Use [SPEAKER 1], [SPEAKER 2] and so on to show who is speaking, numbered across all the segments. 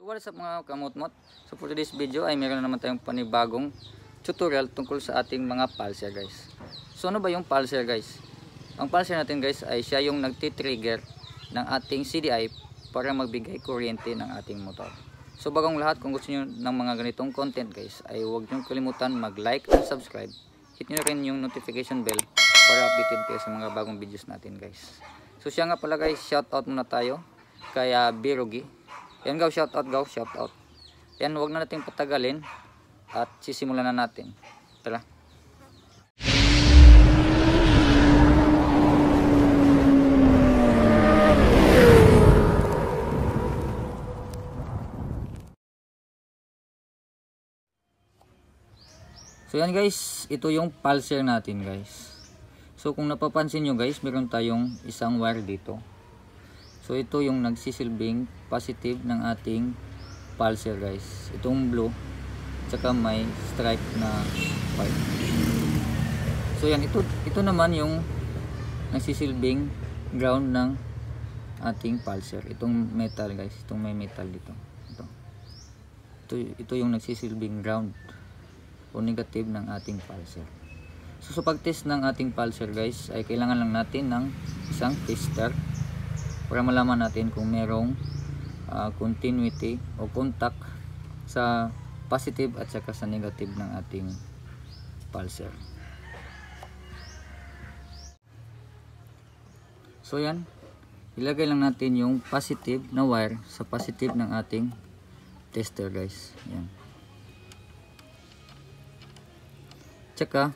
[SPEAKER 1] What's up mga kamot-mot? So for today's video ay meron na naman tayong panibagong tutorial tungkol sa ating mga pulser guys. So ano ba yung pulser guys? Ang pulser natin guys ay siya yung nagtitrigger ng ating CDI para magbigay kuryente ng ating motor. So bagong lahat, kung gusto niyo ng mga ganitong content guys ay huwag niyo kalimutan mag-like and subscribe. Hit niyo rin yung notification bell para updated kayo sa mga bagong videos natin guys. So siya nga pala guys, shout out muna tayo kay Birugi. Yan gaw, shout out gaw, shout out. Yan, huwag na nating patagalin at sisimulan na natin. Tara. So yan guys, ito yung pulser natin guys. So kung napapansin nyo guys, meron tayong isang wire dito. So ito yung nagsisilbing positive ng ating pulser guys. Itong blue, tsaka may stripe na white. So yan, ito naman yung nagsisilbing ground ng ating pulser. Itong metal guys, itong may metal dito. Ito yung nagsisilbing ground o negative ng ating pulser. So sa pag-test ng ating pulser guys, ay kailangan lang natin ng isang tester para malaman natin kung merong continuity o contact sa positive at saka sa negative ng ating pulser. So yan, ilagay lang natin yung positive na wire sa positive ng ating tester guys. Yan. Tsaka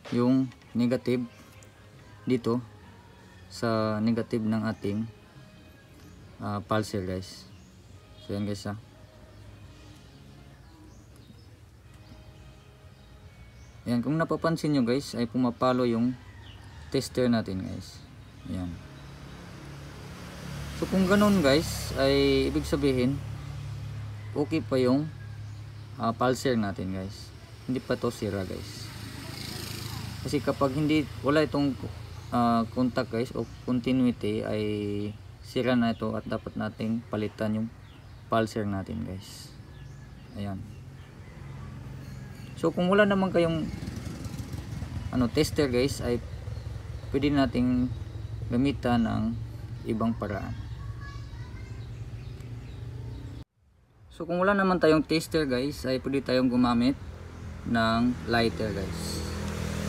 [SPEAKER 1] yung negative dito sa negative ng ating pulser guys. So yan guys Yan, kung napapansin nyo guys ay pumapalo yung tester natin guys. Yan. So kung ganun guys ay ibig sabihin okay pa yung pulser natin guys. Hindi pa to sira guys. Kasi kapag wala itong contact guys o continuity ay sira na ito at dapat nating palitan yung pulser natin guys. Ayan. So kung wala naman kayong tester guys ay pwede nating gamitan ng ibang paraan. So kung wala naman tayong tester guys ay pwede tayong gumamit ng lighter guys.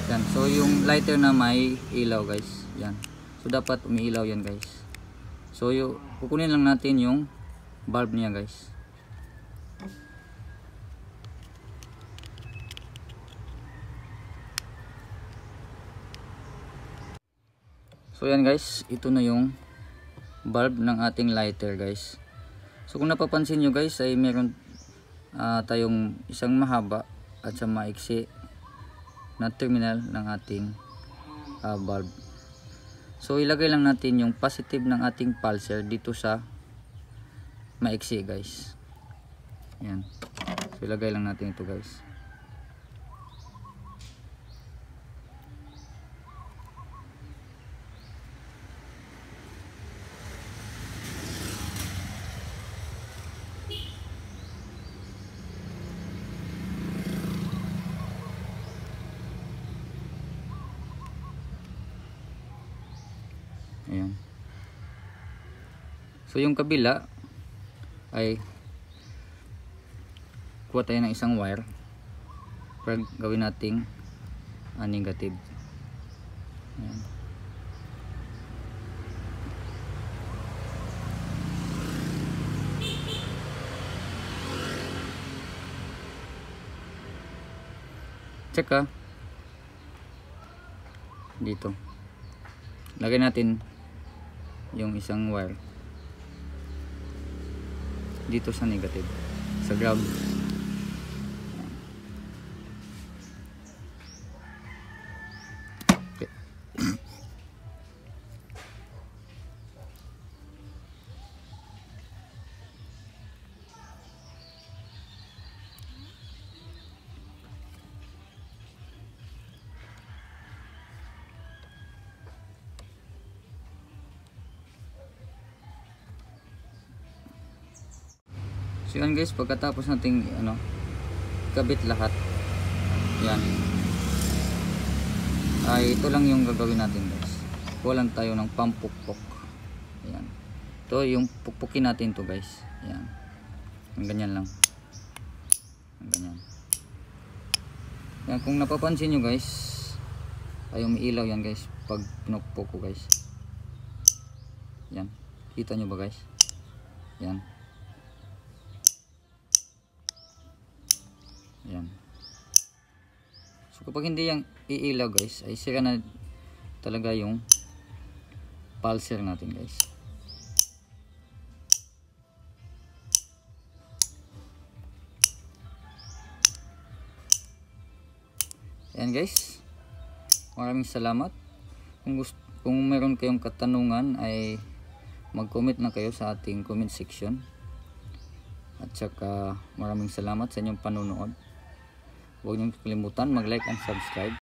[SPEAKER 1] Yan. So yung lighter na may ilaw guys. Yan. So dapat umiilaw yan guys. So kukunin lang natin yung bulb niya guys. So yan guys, ito na yung bulb ng ating lighter guys. So kung napapansin nyo guys ay meron tayong isang mahaba at sa maiksi na terminal ng ating bulb. So ilagay lang natin yung positive ng ating pulser dito sa maiksi guys. Yan. So ilagay lang natin ito guys. Ayan. So yung kabila ay kuha tayo ng isang wire para gawin nating negative. Ayan. Tsaka dito lagay natin yung isang wire dito sa negative, sa ground. Okay. So yan guys, pagkatapos nating kabit lahat, yan, ay ito lang yung gagawin natin guys. Kuha lang tayo ng pampukpok. Yan, ito yung pukpukin natin to guys. Yan, ang ganyan lang, ang ganyan. Yan, kung napapansin nyo guys, ay umiilaw yan guys pag pinukpok ko guys. Yan, kita nyo ba guys? Yan, yan. So kapag hindi yang iilaw guys, ay sira na talaga yung pulser natin guys. Yan guys, maraming salamat. Kung meron kayong katanungan ay mag-comment na kayo sa ating comment section. At saka maraming salamat sa inyong panonood. Huwag niyong kalimutan mag-like and subscribe.